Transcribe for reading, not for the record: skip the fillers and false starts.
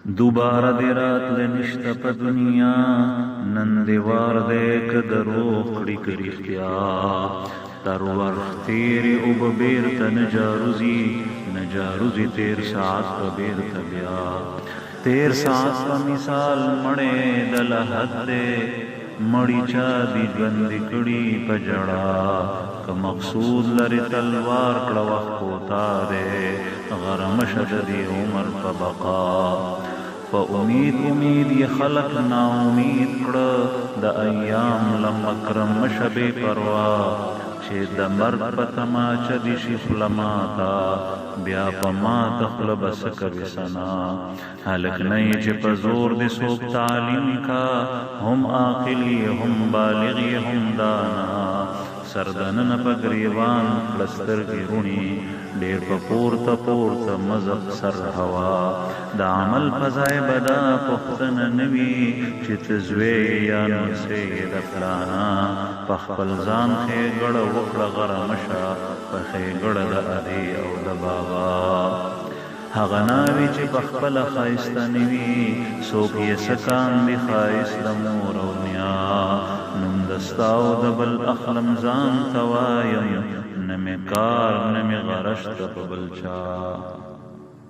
دوباره دی راتل نشته په دنیا نن دی وار دی که دروغ کړي که رښتیا تر وخت تېرې اوبه بېرته نه جاروزي تېر ساعت په بېرته بیا تېر ساعت په مثال مړی د لحد دی مړی چا دي ژوندي کړي په ژړا که مقصود لري تلوار کړه وخت کوتا دی غرمه شه د دې عمر په بقا په امید یې خلق ناامید کړه د ایام له مکرم مشه بې پروا چې د مرګ په تماچه دي شي خوله ماته بیا په ماته خوله به څه کوي ثنا هلک نه یې چې په زور دې څوک تعلیم کا هم عاقل یې هم بالغ یې هم دانا سردننه په ګریوان کړه سترګې روڼې ډېر په پورته مزق سر هوا د عمل په ځای به دا پوښتنه نه وي چې ته زوی یا نسې د پلانا په خپل ځان ښېګړه وکړه غرمه شه په ښېګړه د ادې او د بابا هغه ناوي چې په خپله ښایسته نه وي څوک یې څه کاندي ښایست د مور او نیا نوم د ستا او د بل اخلم ځان ته وایم نه مې کار نه مې غره شته په بل چا